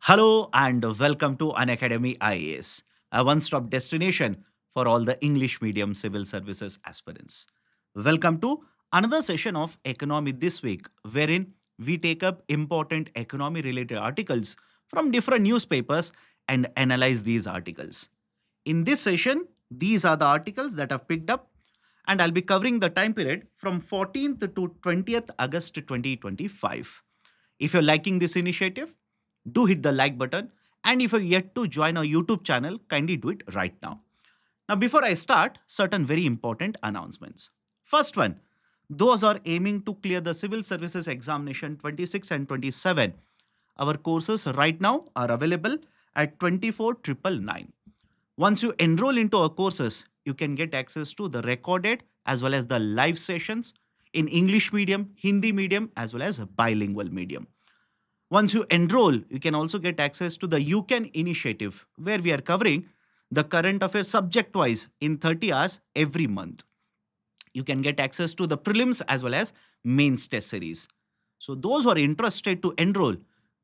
Hello and welcome to Unacademy IAS, a one-stop destination for all the English medium civil services aspirants. Welcome to another session of Economy this week, wherein we take up important economy-related articles from different newspapers and analyze these articles. In this session, these are the articles that I've picked up, and I'll be covering the time period from 14th to 20th August 2025. If you're liking this initiative, do hit the like button. And if you're yet to join our YouTube channel, kindly do it right now. Now, before I start, certain very important announcements. First one, those are aiming to clear the civil services examination 26 and 27. Our courses right now are available at 24,999. Once you enroll into our courses, you can get access to the recorded as well as the live sessions in English medium, Hindi medium, as well as bilingual medium. Once you enroll, you can also get access to the You Can initiative, where we are covering the current affairs subject wise in 30 hours every month. You can get access to the prelims as well as mains test series. So, those who are interested to enroll,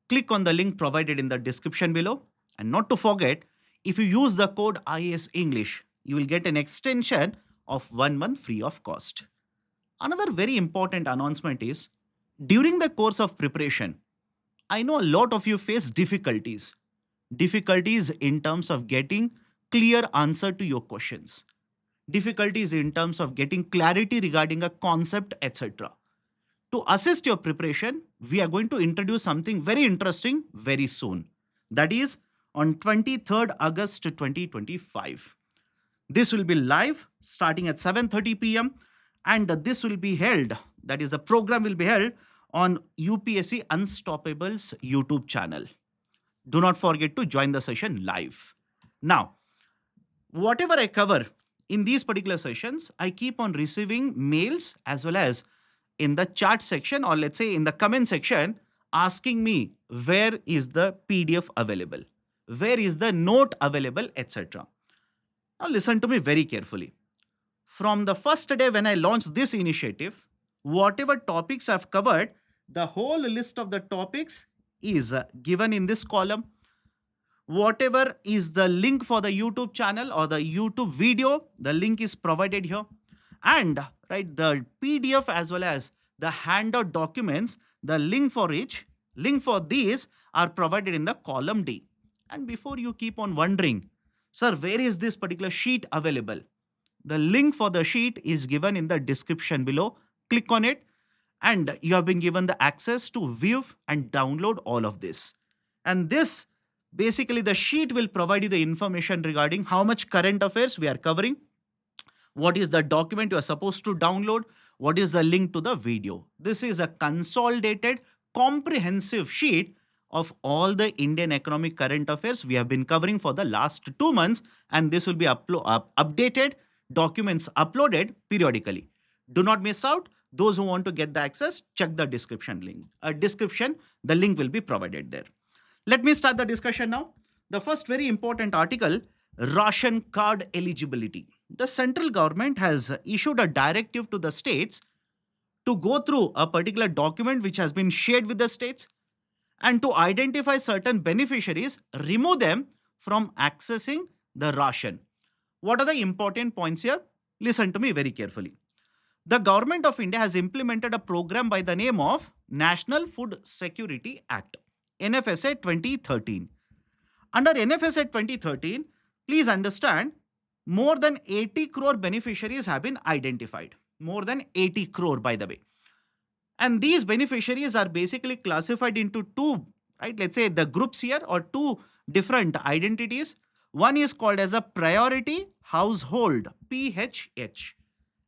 click on the link provided in the description below. And not to forget, if you use the code IAS English, you will get an extension of 1 month free of cost. Another very important announcement is during the course of preparation, I know a lot of you face difficulties. Difficulties in terms of getting clear answer to your questions. Difficulties in terms of getting clarity regarding a concept, etc. To assist your preparation, we are going to introduce something very interesting very soon. That is on 23rd August 2025. This will be live starting at 7:30 p.m. and this will be held, that is the program will be held on UPSC Unstoppables YouTube channel. Do not forget to join the session live. Now, whatever I cover in these particular sessions, I keep on receiving mails as well as in the chat section, or let's say in the comment section, asking me where is the PDF available, where is the note available, etc. Now, listen to me very carefully. From the first day when I launched this initiative, whatever topics I've covered, the whole list of the topics is given in this column. Whatever is the link for the YouTube channel or the YouTube video, the link is provided here. And right, the PDF as well as the handout documents, the link for these are provided in the column D. And before you keep on wondering, sir, where is this particular sheet available? The link for the sheet is given in the description below. Click on it and you have been given the access to view and download all of this. And this basically the sheet will provide you the information regarding how much current affairs we are covering, what is the document you are supposed to download, what is the link to the video. This is a consolidated, comprehensive sheet of all the Indian economic current affairs we have been covering for the last 2 months, and this will be updated, documents uploaded periodically. Do not miss out. Those who want to get the access, check the description link. The link will be provided there. Let me start the discussion now. The first very important article, ration card eligibility. The central government has issued a directive to the states to go through a particular document which has been shared with the states and to identify certain beneficiaries, remove them from accessing the ration. What are the important points here? Listen to me very carefully. The government of India has implemented a program by the name of National Food Security Act, NFSA 2013. Under NFSA 2013, please understand, more than 80 crore beneficiaries have been identified. More than 80 crore, by the way. And these beneficiaries are basically classified into two, right? Let's say the groups here, or two different identities. One is called as a priority household, PHH,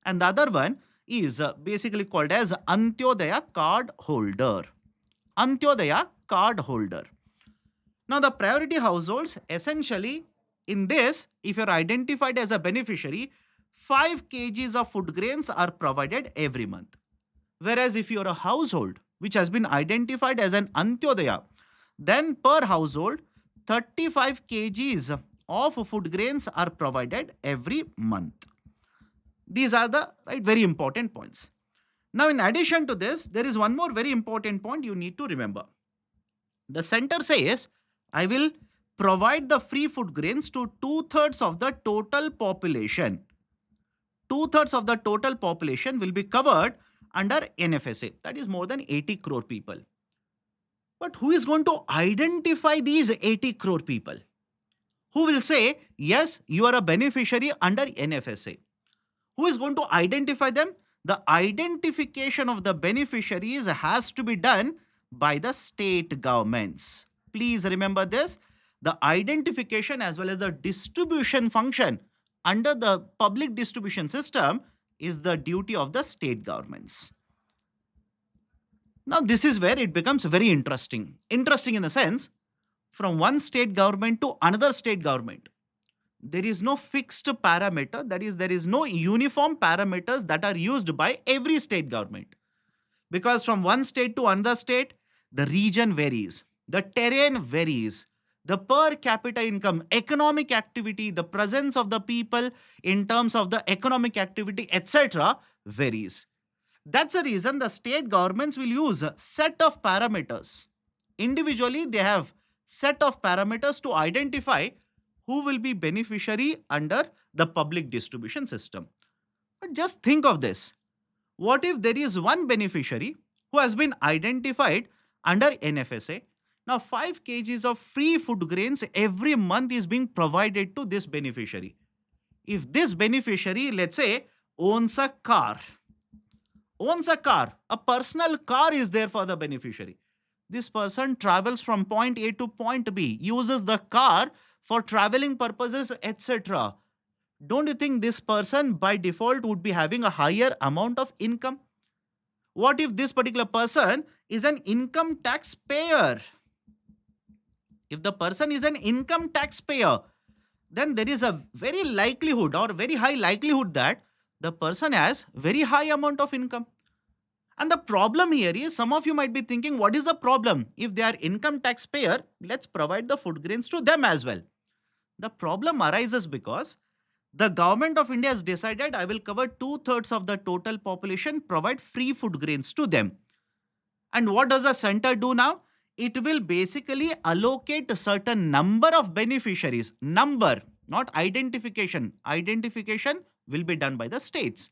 and the other one is basically called as Antyodaya card holder. Antyodaya card holder. Now, the priority households, essentially, in this, if you're identified as a beneficiary, 5 kgs of food grains are provided every month. Whereas if you're a household which has been identified as an Antyodaya, then per household, 35 kgs of food grains are provided every month. These are the very important points. Now, in addition to this, there is one more very important point you need to remember. The center says I will provide the free food grains to two-thirds of the total population. Two-thirds of the total population will be covered under NFSA. That is more than 80 crore people. But who is going to identify these 80 crore people? Who will say, yes, you are a beneficiary under NFSA? Who is going to identify them? The identification of the beneficiaries has to be done by the state governments. Please remember this. The identification as well as the distribution function under the public distribution system is the duty of the state governments. Now, this is where it becomes very interesting. Interesting in the sense, from one state government to another state government, there is no fixed parameter. That is, there is no uniform parameters that are used by every state government. Because from one state to another state, the region varies, the terrain varies, the per capita income, economic activity, the presence of the people in terms of the economic activity, etc., varies. That's the reason the state governments will use a set of parameters. Individually, they have set of parameters to identify who will be beneficiary under the public distribution system. But just think of this. What if there is one beneficiary who has been identified under NFSA? Now, 5 kgs of free food grains every month is being provided to this beneficiary. If this beneficiary, let's say, owns a car, a personal car is there for the beneficiary. This person travels from point A to point B, uses the car for traveling purposes, etc. Don't you think this person by default would be having a higher amount of income? What if this particular person is an income tax payer? If the person is an income tax payer, then there is a very likelihood or very high likelihood that the person has very high amount of income. And the problem here is, some of you might be thinking, what is the problem? If they are income taxpayer, let's provide the food grains to them as well. The problem arises because the government of India has decided, I will cover two-thirds of the total population, provide free food grains to them. And what does the center do now? It will basically allocate a certain number of beneficiaries. Number, not identification. Identification will be done by the states.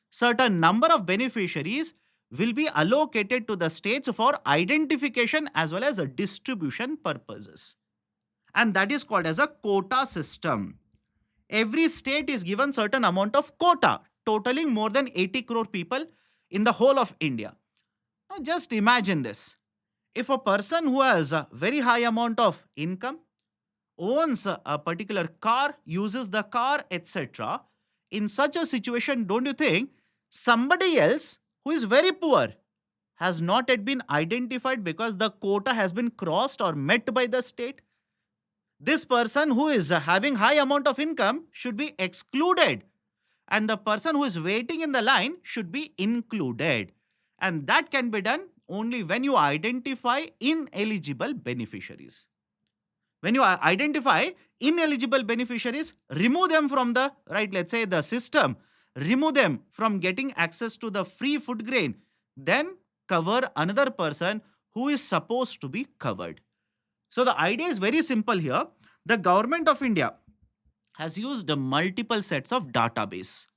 Certain number of beneficiaries will be allocated to the states for identification as well as distribution purposes. And that is called as a quota system. Every state is given certain amount of quota, totaling more than 80 crore people in the whole of India. Now just imagine this. If a person who has a very high amount of income, owns a particular car, uses the car, etc., in such a situation, don't you think somebody else who is very poor has not yet been identified because the quota has been crossed or met by the state? This person who is having high amount of income should be excluded, and the person who is waiting in the line should be included. And that can be done only when you identify ineligible beneficiaries. When you identify ineligible beneficiaries, remove them from the, right, let's say the system, remove them from getting access to the free food grain, then cover another person who is supposed to be covered. So the idea is very simple here. The government of India has used multiple sets of database.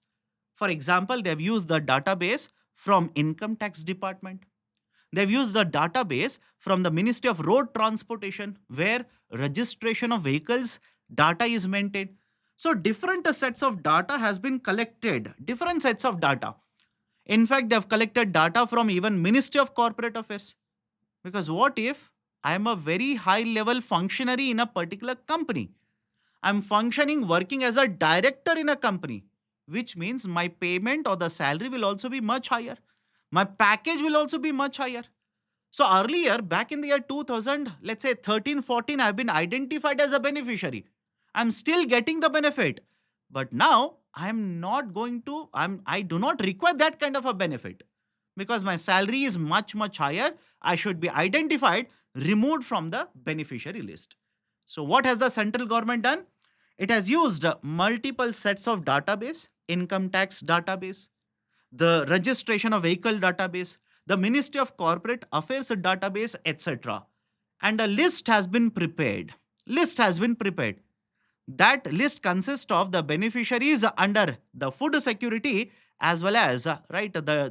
For example, they have used the database from income tax department. They've used the database from the Ministry of Road Transportation, where registration of vehicles data is maintained. So different sets of data has been collected, different sets of data. In fact, they have collected data from even Ministry of Corporate Affairs. Because what if I am a very high level functionary in a particular company? I'm functioning, working as a director in a company, which means my payment or the salary will also be much higher. My package will also be much higher. So earlier, back in the year 2000, let's say 13, 14, I've been identified as a beneficiary. I'm still getting the benefit. But now I do not require that kind of a benefit because my salary is much, much higher. I should be identified, removed from the beneficiary list. So what has the central government done? It has used multiple sets of database, income tax database, the registration of vehicle database, the Ministry of Corporate Affairs database, etc. and a list has been prepared. List has been prepared. That list consists of the beneficiaries under the food security as well as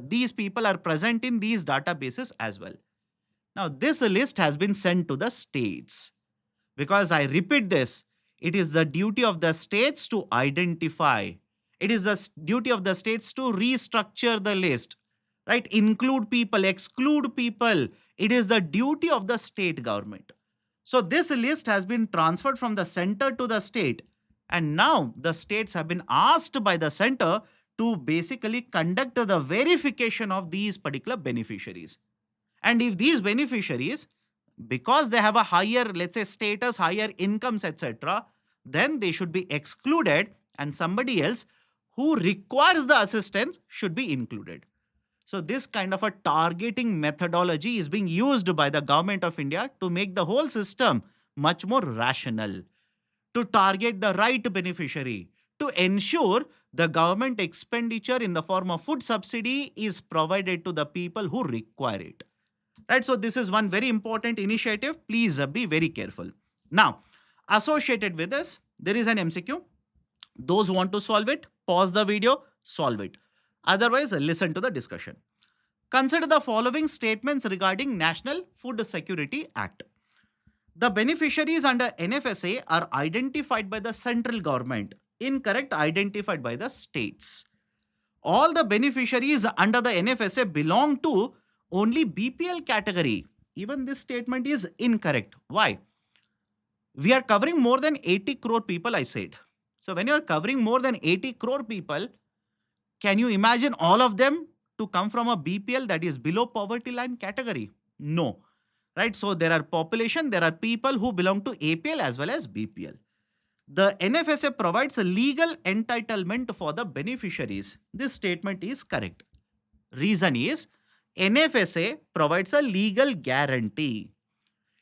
these people are present in these databases as well. Now this list has been sent to the states, because I repeat this, it is the duty of the states to identify, it is the duty of the states to restructure the list, right? Include people, exclude people. It is the duty of the state government. So this list has been transferred from the center to the state, and now the states have been asked by the center to basically conduct the verification of these particular beneficiaries. And if these beneficiaries, because they have a higher, let's say, status, higher incomes, etc., then they should be excluded, and somebody else who requires the assistance should be included. So this kind of a targeting methodology is being used by the government of India to make the whole system much more rational, to target the right beneficiary, to ensure the government expenditure in the form of food subsidy is provided to the people who require it. Right? So this is one very important initiative. Please be very careful. Now, associated with this, there is an MCQ. Those who want to solve it, pause the video, solve it. Otherwise, listen to the discussion. Consider the following statements regarding National Food Security Act. The beneficiaries under NFSA are identified by the central government. Incorrect, identified by the states. All the beneficiaries under the NFSA belong to only BPL category. Even this statement is incorrect. Why? We are covering more than 80 crore people, I said. So when you are covering more than 80 crore people, can you imagine all of them to come from a BPL, that is below poverty line category? No. Right? So there are population, there are people who belong to APL as well as BPL. The NFSA provides a legal entitlement for the beneficiaries. This statement is correct. Reason is NFSA provides a legal guarantee.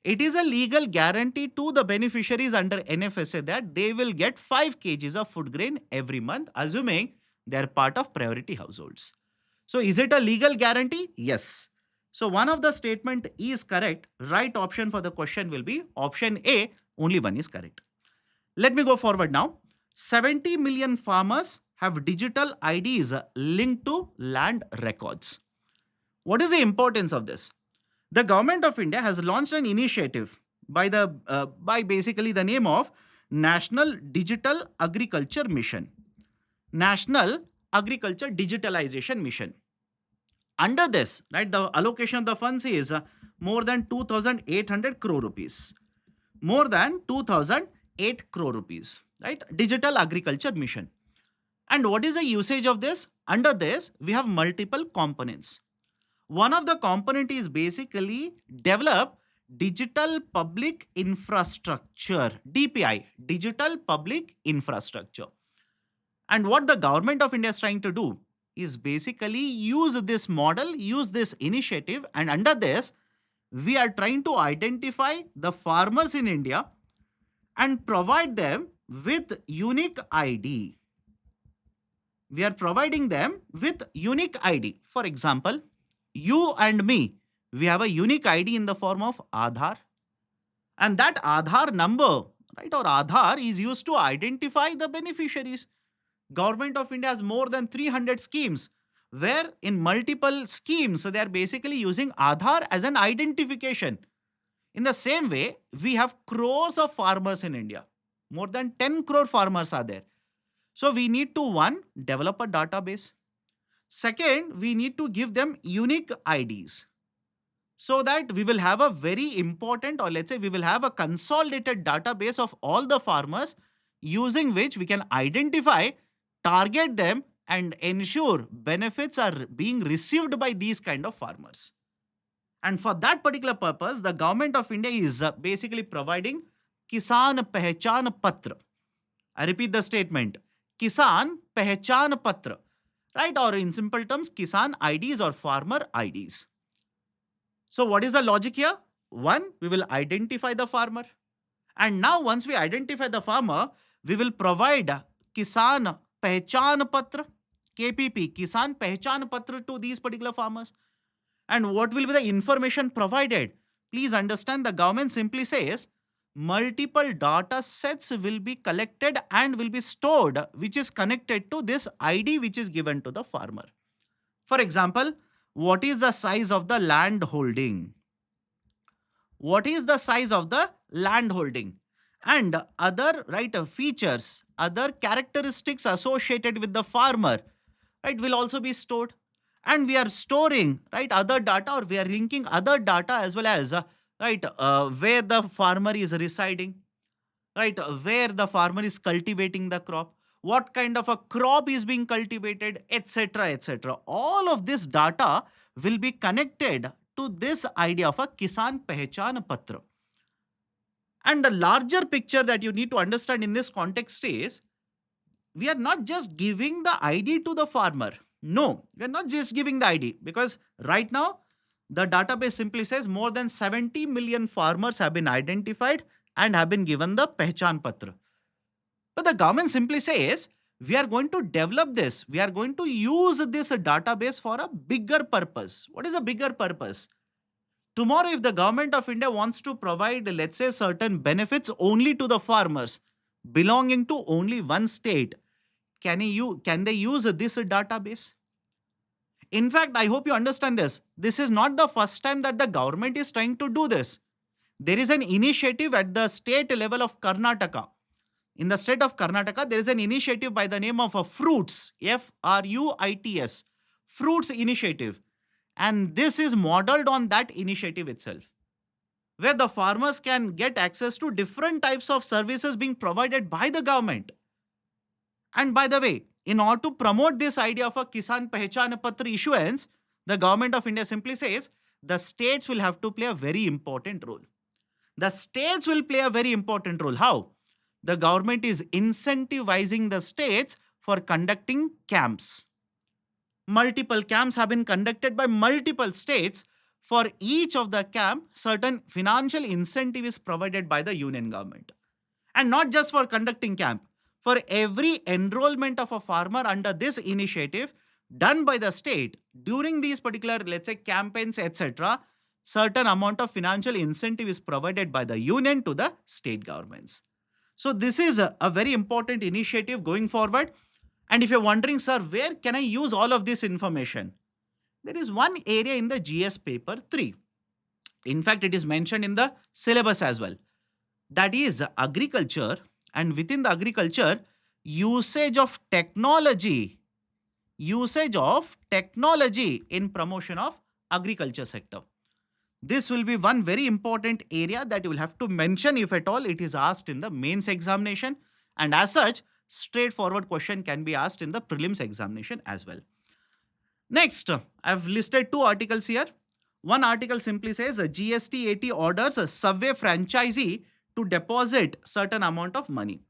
It is a legal guarantee to the beneficiaries under NFSA that they will get 5 kgs of food grain every month, assuming they are part of priority households. So is it a legal guarantee? Yes. So one of the statement is correct. Right option for the question will be option A. Only one is correct. Let me go forward now. 70 million farmers have digital IDs linked to land records. What is the importance of this? The government of India has launched an initiative by basically the name of National Digital Agriculture Mission. National Agriculture Digitalization Mission. Under this, right, the allocation of the funds is more than 2,800 crore rupees. More than 2,008 crore rupees, right? Digital Agriculture Mission. And what is the usage of this? Under this, we have multiple components. One of the component is basically develop digital public infrastructure, DPI, digital public infrastructure. And what the government of India is trying to do is basically use this model, use this initiative, and under this, we are trying to identify the farmers in India and provide them with unique ID. We are providing them with unique ID. For example, you and me, we have a unique ID in the form of Aadhaar. And that Aadhaar number, right, or Aadhaar is used to identify the beneficiaries. Government of India has more than 300 schemes, where in multiple schemes, so they are basically using Aadhaar as an identification. In the same way, we have crores of farmers in India. More than 10 crore farmers are there. So we need to, one, develop a database. Second, we need to give them unique IDs, so that we will have a very important, or let's say we will have a consolidated database of all the farmers, using which we can identify, target them, and ensure benefits are being received by these kind of farmers. And for that particular purpose, the government of India is basically providing Kisan Pehchan Patra. I repeat the statement, Kisan Pehchan Patra, right? Or in simple terms, Kisan IDs or farmer IDs. So what is the logic here? One, we will identify the farmer. And now once we identify the farmer, we will provide Kisan Pehchan Patra, KPP, Kisan Pehchan Patra to these particular farmers. And what will be the information provided? please understand the government simply says multiple data sets will be collected and will be stored, which is connected to this ID which is given to the farmer. For example, what is the size of the land holding? What is the size of the land holding? And other features, other characteristics associated with the farmer, right, will also be stored. And we are storing other data, or we are linking other data as well as where the farmer is residing, where the farmer is cultivating the crop, what kind of a crop is being cultivated, etc., etc. All of this data will be connected to this idea of a Kisan Pehchan Patra. And the larger picture that you need to understand in this context is, we are not just giving the ID to the farmer. No, we are not just giving the ID, because right now the database simply says more than 70 million farmers have been identified and have been given the Pehchan Patra. But the government simply says, we are going to develop this. We are going to use this database for a bigger purpose. What is a bigger purpose? Tomorrow, if the government of India wants to provide, let's say, certain benefits only to the farmers belonging to only one state, can they use this database? In fact, I hope you understand this. This is not the first time that the government is trying to do this. There is an initiative at the state level of Karnataka. In the state of Karnataka, there is an initiative by the name of a Fruits, Fruits, Fruits Initiative. And this is modeled on that initiative itself, where the farmers can get access to different types of services being provided by the government. And by the way, in order to promote this idea of a Kisan Pehchan Patra issuance, the government of India simply says the states will have to play a very important role. The states will play a very important role. How? The government is incentivizing the states for conducting camps. Multiple camps have been conducted by multiple states. For each of the camp, certain financial incentive is provided by the union government. And not just for conducting camp. For every enrollment of a farmer under this initiative done by the state during these particular, let's say, campaigns, etc., certain amount of financial incentive is provided by the union to the state governments. So this is a very important initiative going forward. And if you're wondering, sir, where can I use all of this information? There is one area in the GS paper 3. In fact, it is mentioned in the syllabus as well. That is agriculture, and within the agriculture, usage of technology in promotion of agriculture sector. This will be one very important area that you will have to mention if at all it is asked in the mains examination, and as such, straightforward question can be asked in the prelims examination as well. Next, I've listed two articles here. One article simply says GST orders a Subway franchisee to deposit certain amount of money.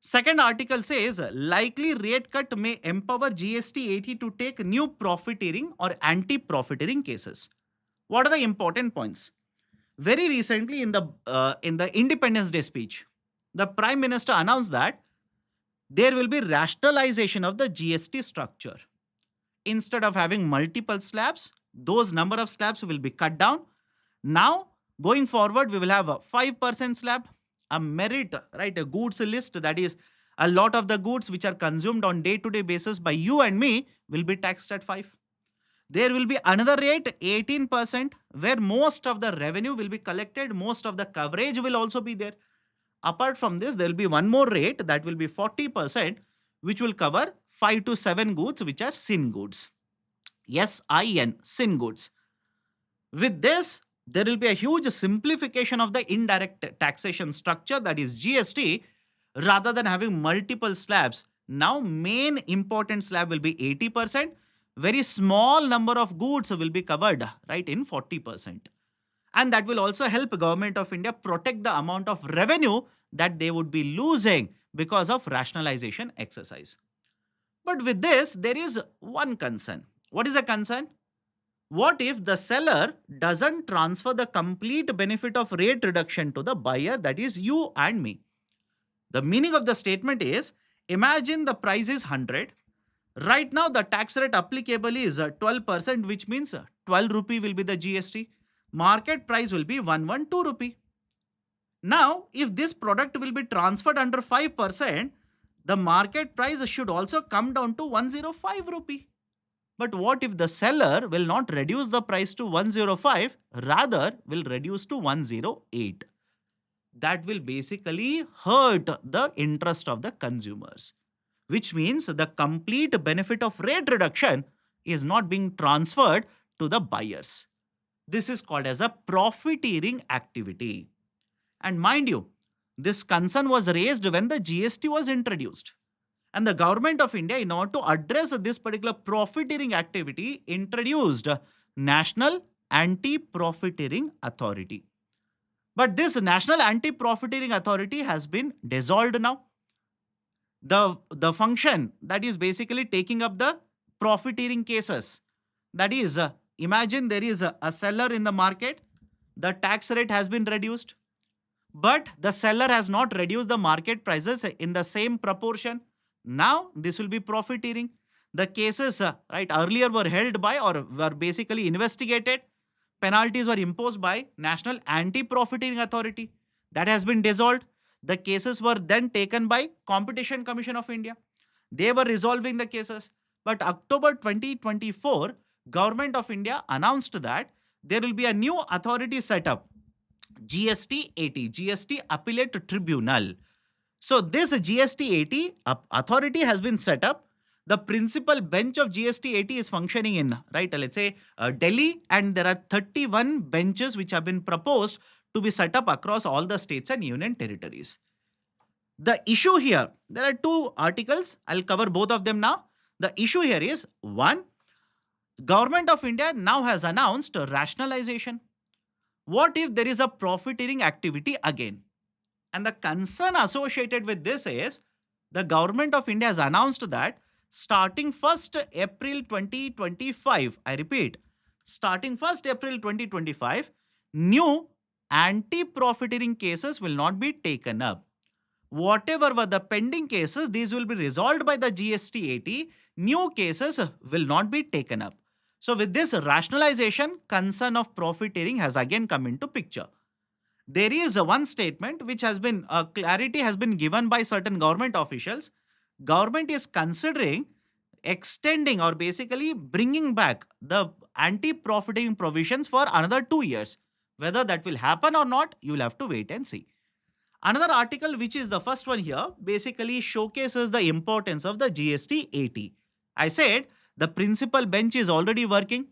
Second article says likely rate cut may empower GST to take new profiteering or anti-profiteering cases. What are the important points? Very recently in the Independence Day speech, the Prime Minister announced that there will be rationalization of the GST structure. Instead of having multiple slabs, those number of slabs will be cut down. Now, going forward, we will have a 5% slab, a merit, a goods list, that is a lot of the goods which are consumed on day-to-day basis by you and me will be taxed at 5. There will be another rate, 18%, where most of the revenue will be collected, most of the coverage will also be there. Apart from this, there will be one more rate that will be 40%, which will cover 5 to 7 goods which are sin goods. SIN, sin goods. With this, there will be a huge simplification of the indirect taxation structure, that is GST, rather than having multiple slabs. Now, main important slab will be 80%. Very small number of goods will be covered, in 40%. And that will also help Government of India protect the amount of revenue that they would be losing because of rationalization exercise. But with this, there is one concern. What is the concern? What if the seller doesn't transfer the complete benefit of rate reduction to the buyer, that is you and me? The meaning of the statement is, imagine the price is 100. Right now, the tax rate applicable is 12%, which means 12 rupee will be the GST. Market price will be 112 rupee. Now, if this product will be transferred under 5%, the market price should also come down to 105 rupee. But what if the seller will not reduce the price to 105, rather will reduce to 108? That will basically hurt the interest of the consumers, which means the complete benefit of rate reduction is not being transferred to the buyers. This is called as a profiteering activity. And mind you, this concern was raised when the GST was introduced. And the government of India, in order to address this particular profiteering activity, introduced National Anti-Profiteering Authority. But this National Anti-Profiteering Authority has been dissolved now. The function that is basically taking up the profiteering cases. That is, imagine there is a seller in the market, the tax rate has been reduced, but the seller has not reduced the market prices in the same proportion. Now this will be profiteering. The cases right earlier were held by or were basically investigated. Penalties were imposed by National Anti-Profiteering Authority. That has been dissolved. The cases were then taken by Competition Commission of India. They were resolving the cases. But October 2024, Government of India announced that there will be a new authority set up, GST Appellate Tribunal. So this GST authority has been set up. The principal bench of GST is functioning in, right, let's say Delhi, and there are 31 benches which have been proposed to be set up across all the states and union territories. The issue here, there are two articles. I'll cover both of them now. The issue here is one, Government of India now has announced rationalization. What if there is a profiteering activity again? And the concern associated with this is the Government of India has announced that starting 1st April 2025, I repeat, starting 1st April 2025, new anti-profiteering cases will not be taken up. Whatever were the pending cases, these will be resolved by the GST. New cases will not be taken up. So with this rationalization, concern of profiteering has again come into picture. There is one statement which has been clarity has been given by certain government officials. Government is considering extending or basically bringing back the anti-profiteering provisions for another 2 years. Whether that will happen or not, you will have to wait and see. Another article, which is the first one here, basically showcases the importance of the GST. I said the principal bench is already working.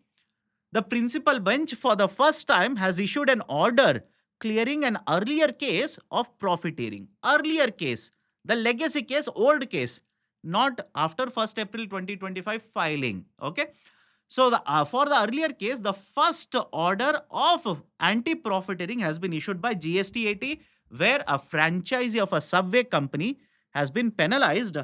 The principal bench for the first time has issued an order clearing an earlier case of profiteering. Earlier case, the legacy case, old case, not after 1st April 2025 filing. Okay. So for the earlier case, the first order of anti-profiteering has been issued by GST, where a franchisee of a subway company has been penalized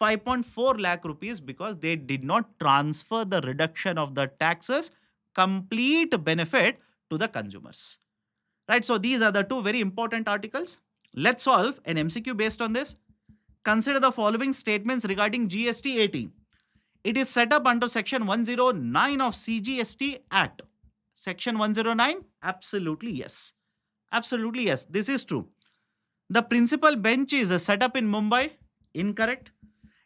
5.4 lakh rupees because they did not transfer the reduction of the taxes complete benefit to the consumers. Right, so these are the two very important articles. Let's solve an MCQ based on this. Consider the following statements regarding GST. It is set up under section 109 of CGST Act. Section 109? Absolutely yes. Absolutely yes. This is true. The principal bench is set up in Mumbai. Incorrect.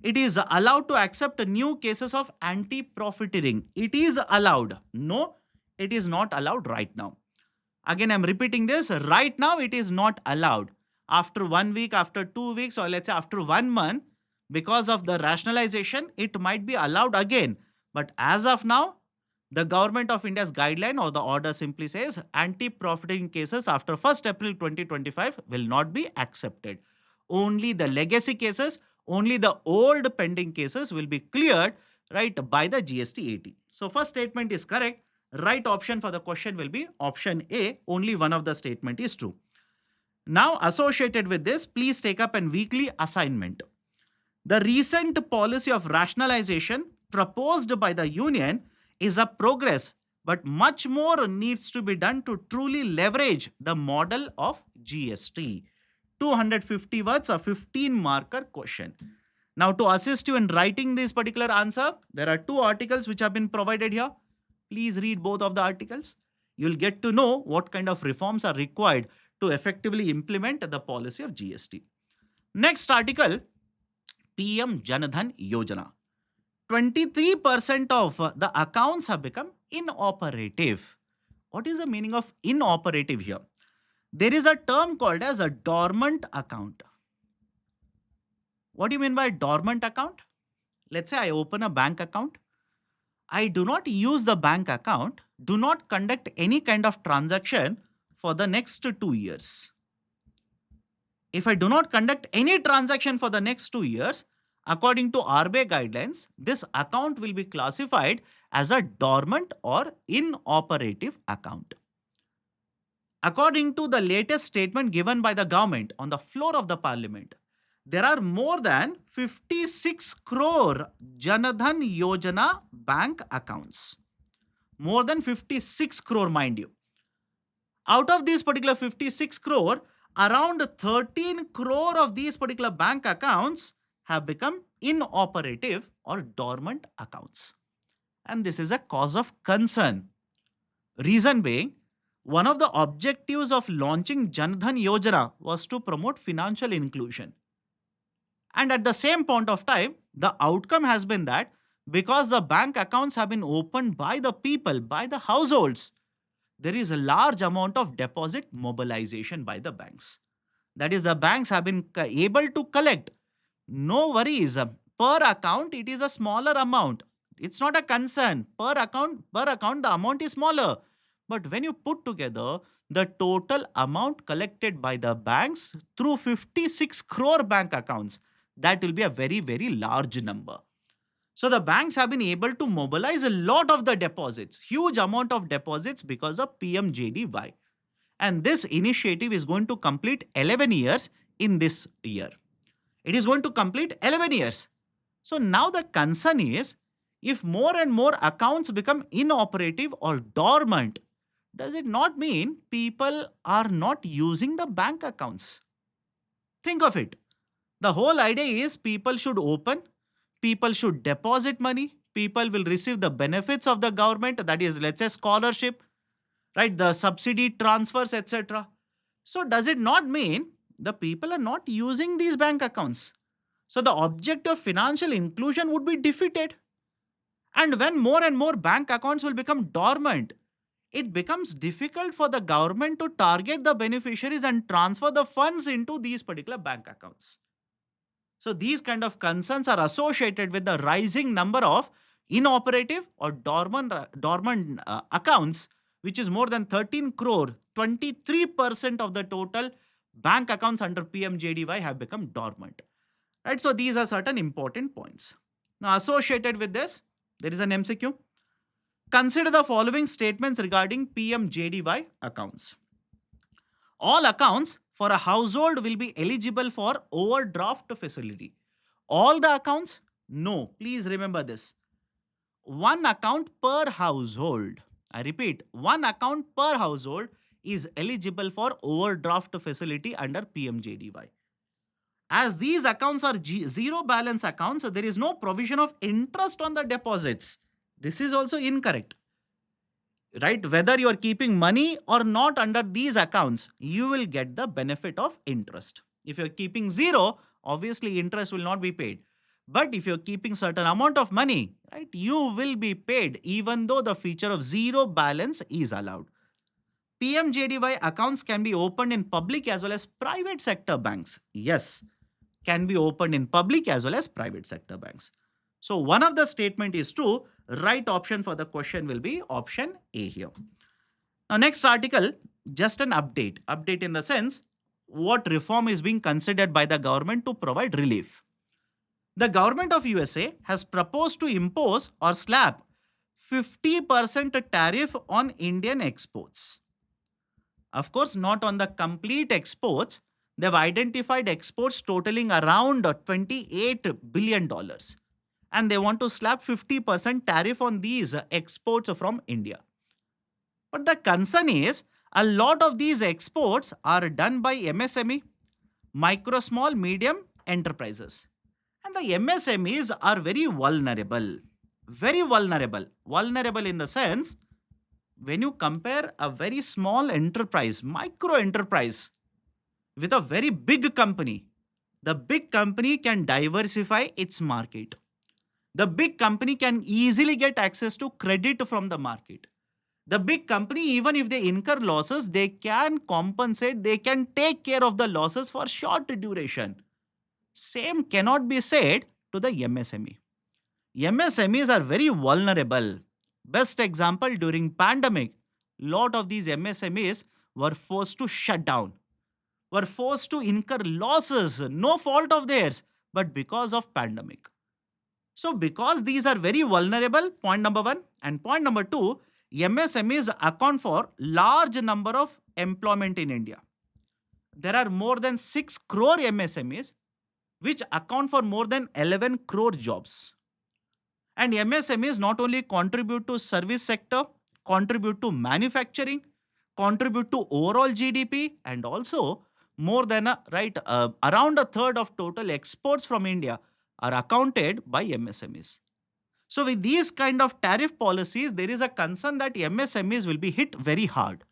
It is allowed to accept new cases of anti-profiteering. It is allowed. No, it is not allowed right now. Again, I'm repeating this. Right now, it is not allowed. After 1 week, after 2 weeks, or let's say after 1 month, because of the rationalization, it might be allowed again. But as of now, the Government of India's guideline or the order simply says anti-profiteering cases after 1st April 2025 will not be accepted. Only the legacy cases, only the old pending cases will be cleared right by the GST. So first statement is correct. Right option for the question will be option A. Only one of the statement is true. Now associated with this, please take up an weekly assignment. The recent policy of rationalization proposed by the union is a progress, but much more needs to be done to truly leverage the model of GST. 250 words, a 15 marker question. Now to assist you in writing this particular answer, there are two articles which have been provided here. Please read both of the articles. You'll get to know what kind of reforms are required to effectively implement the policy of GST. Next article, PM Jan Dhan Yojana. 23% of the accounts have become inoperative. What is the meaning of inoperative here? There is a term called as a dormant account. What do you mean by dormant account? Let's say I open a bank account. I do not use the bank account, do not conduct any kind of transaction for the next 2 years. If I do not conduct any transaction for the next 2 years, according to RBI guidelines, this account will be classified as a dormant or inoperative account. According to the latest statement given by the government on the floor of the parliament, there are more than 56 crore Jan Dhan Yojana bank accounts. More than 56 crore, mind you. Out of these particular 56 crore, around 13 crore of these particular bank accounts have become inoperative or dormant accounts. And this is a cause of concern. Reason being, one of the objectives of launching Jan Dhan Yojana was to promote financial inclusion. And at the same point of time, the outcome has been that because the bank accounts have been opened by the people, by the households, there is a large amount of deposit mobilization by the banks. That is, the banks have been able to collect. No worries. Per account, it is a smaller amount. It's not a concern. Per account, the amount is smaller. But when you put together the total amount collected by the banks through 56 crore bank accounts, that will be a very, very large number. So the banks have been able to mobilize a lot of the deposits, huge amount of deposits because of PMJDY. And this initiative is going to complete 11 years in this year. It is going to complete 11 years. So now the concern is, if more and more accounts become inoperative or dormant, does it not mean people are not using the bank accounts? Think of it. The whole idea is people should open, people should deposit money, people will receive the benefits of the government, that is, let's say, scholarship, right? The subsidy transfers, etc. So, does it not mean the people are not using these bank accounts? So, the object of financial inclusion would be defeated. And when more and more bank accounts will become dormant, it becomes difficult for the government to target the beneficiaries and transfer the funds into these particular bank accounts. So these kind of concerns are associated with the rising number of inoperative or dormant accounts, which is more than 13 crore. 23% of the total bank accounts under PMJDY have become dormant. Right? So these are certain important points. Now associated with this, there is an MCQ. Consider the following statements regarding PMJDY accounts. All accounts for a household will be eligible for overdraft facility. All the accounts? No. Please remember this. One account per household. I repeat, one account per household is eligible for overdraft facility under PMJDY. As these accounts are zero balance accounts, there is no provision of interest on the deposits. This is also incorrect. Right? Whether you are keeping money or not under these accounts, you will get the benefit of interest. If you're keeping zero, obviously interest will not be paid. But if you're keeping certain amount of money, right, you will be paid even though the feature of zero balance is allowed. PMJDY accounts can be opened in public as well as private sector banks. Yes, can be opened in public as well as private sector banks. So one of the statement is true. Right option for the question will be option A here. Now next article, just an update. Update in the sense, what reform is being considered by the government to provide relief. The government of USA has proposed to impose or slap 50% tariff on Indian exports. Of course, not on the complete exports. They've identified exports totaling around $28 billion. And they want to slap 50% tariff on these exports from India. But the concern is a lot of these exports are done by MSME, micro, small, medium enterprises. And the MSMEs are very vulnerable. Very vulnerable. Vulnerable in the sense when you compare a very small enterprise, micro enterprise, with a very big company, the big company can diversify its market. The big company can easily get access to credit from the market. The big company, even if they incur losses, they can compensate, they can take care of the losses for short duration. Same cannot be said to the MSME. MSMEs are very vulnerable. Best example, during pandemic, lot of these MSMEs were forced to shut down, were forced to incur losses, no fault of theirs, but because of pandemic. So because these are very vulnerable, point number 1, and point number 2, MSMEs account for large number of employment in India. There are more than 6 crore MSMEs which account for more than 11 crore jobs. And MSMEs not only contribute to service sector, contribute to manufacturing, contribute to overall GDP, and also more than around a third of total exports from India are accounted by MSMEs. So with these kind of tariff policies, there is a concern that MSMEs will be hit very hard.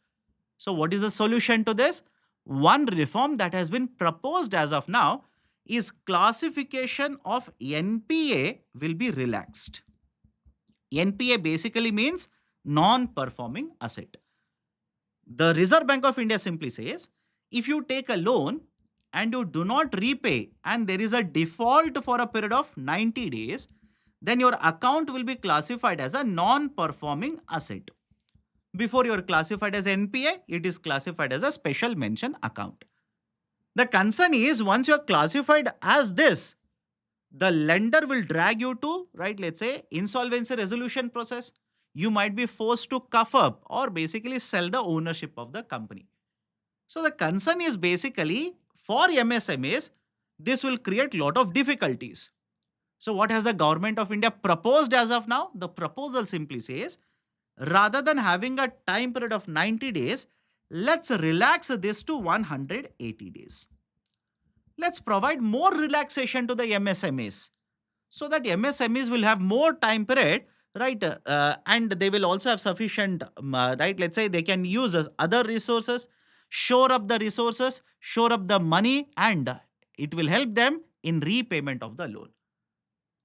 So what is the solution to this? One reform that has been proposed as of now is classification of NPA will be relaxed. NPA basically means non-performing asset. The Reserve Bank of India simply says, if you take a loan and you do not repay and there is a default for a period of 90 days, then your account will be classified as a non-performing asset. Before you are classified as NPA, it is classified as a special mention account. The concern is once you are classified as this, the lender will drag you to, right, let's say, insolvency resolution process. You might be forced to cough up or basically sell the ownership of the company. So the concern is basically for MSMEs, this will create lot of difficulties. So what has the government of India proposed as of now? The proposal simply says, rather than having a time period of 90 days, let's relax this to 180 days. Let's provide more relaxation to the MSMEs so that MSMEs will have more time period, right? And they will also have sufficient, right? Let's say they can use other resources, shore up the resources, shore up the money, and it will help them in repayment of the loan.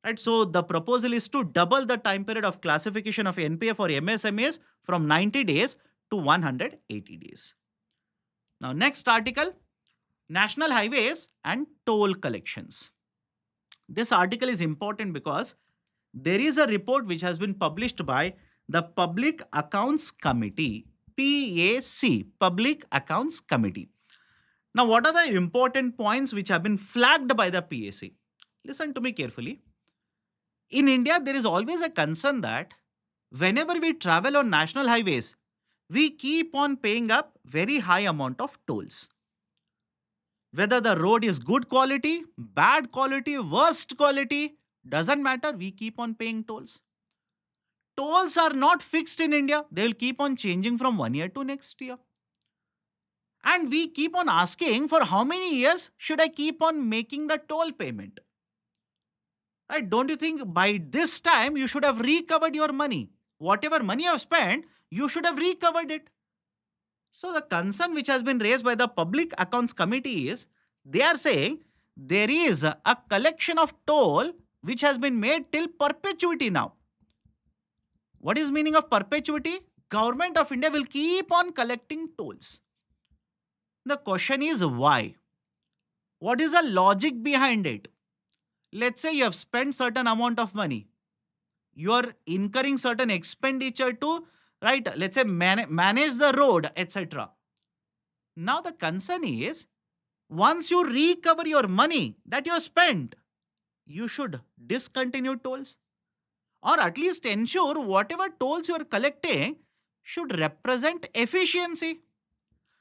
Right, so the proposal is to double the time period of classification of NPA for MSMEs from 90 days to 180 days. Now, next article, National Highways and Toll Collections. This article is important because there is a report which has been published by the Public Accounts Committee, PAC, Public Accounts Committee. Now, what are the important points which have been flagged by the PAC? Listen to me carefully. In India, there is always a concern that whenever we travel on national highways, we keep on paying up very high amount of tolls. Whether the road is good quality, bad quality, worst quality, doesn't matter, we keep on paying tolls. Tolls are not fixed in India. They will keep on changing from one year to next year. And we keep on asking, for how many years should I keep on making the toll payment? Right? Don't you think by this time you should have recovered your money? Whatever money you have spent, you should have recovered it. So the concern which has been raised by the Public Accounts Committee is they are saying there is a collection of toll which has been made till perpetuity now. What is meaning of perpetuity? Government of India will keep on collecting tolls. The question is why? What is the logic behind it? Let's say you have spent certain amount of money. You are incurring certain expenditure to, right, let's say manage the road, etc. Now the concern is once you recover your money that you have spent, you should discontinue tolls or at least ensure whatever tolls you are collecting should represent efficiency,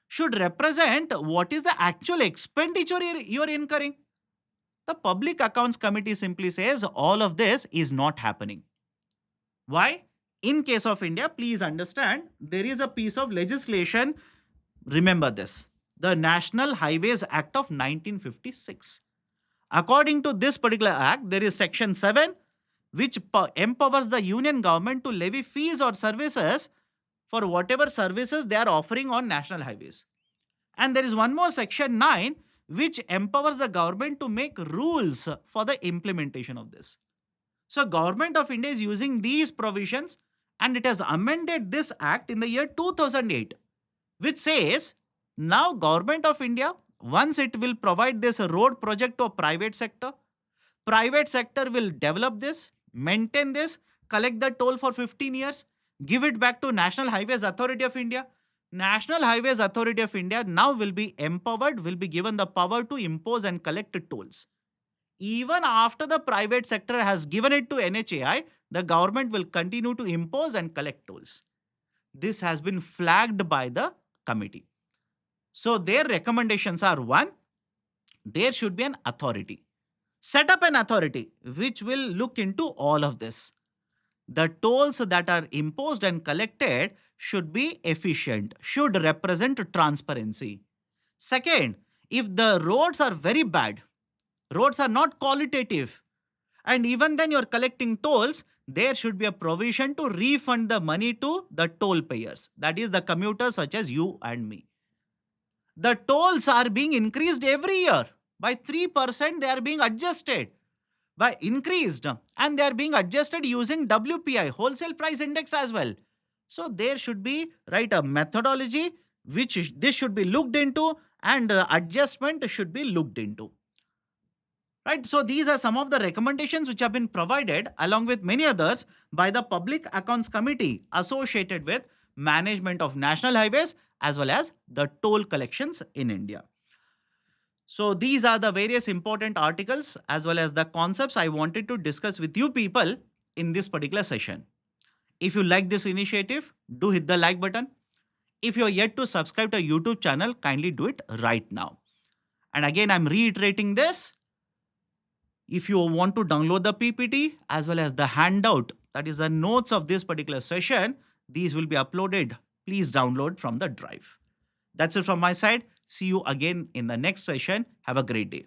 should represent what is the actual expenditure you are incurring. The Public Accounts Committee simply says all of this is not happening. Why? In case of India, please understand, there is a piece of legislation. Remember this, the National Highways Act of 1956. According to this particular act, there is Section 7, which empowers the union government to levy fees or services for whatever services they are offering on national highways. And there is one more section 9 which empowers the government to make rules for the implementation of this. So government of India is using these provisions and it has amended this act in the year 2008, which says now government of India, once it will provide this road project to a private sector will develop this, maintain this, collect the toll for 15 years, give it back to National Highways Authority of India. National Highways Authority of India now will be empowered, will be given the power to impose and collect tolls. Even after the private sector has given it to NHAI, the government will continue to impose and collect tolls. This has been flagged by the committee. So their recommendations are: one, there should be an authority. Set up an authority which will look into all of this. The tolls that are imposed and collected should be efficient, should represent transparency. Second, if the roads are very bad, roads are not qualitative, and even then you're collecting tolls, there should be a provision to refund the money to the toll payers, that is the commuters such as you and me. The tolls are being increased every year by 3%. They are being adjusted by increased, and they are being adjusted using WPI, wholesale price index, as well. So there should be, right, a methodology which this should be looked into, and adjustment should be looked into. Right, so these are some of the recommendations which have been provided along with many others by the Public Accounts Committee associated with management of national highways as well as the toll collections in India. So these are the various important articles as well as the concepts I wanted to discuss with you people in this particular session. If you like this initiative, do hit the like button. If you're yet to subscribe to our YouTube channel, kindly do it right now. And again, I'm reiterating this. If you want to download the PPT as well as the handout, that is the notes of this particular session, these will be uploaded. Please download from the drive. That's it from my side. See you again in the next session. Have a great day.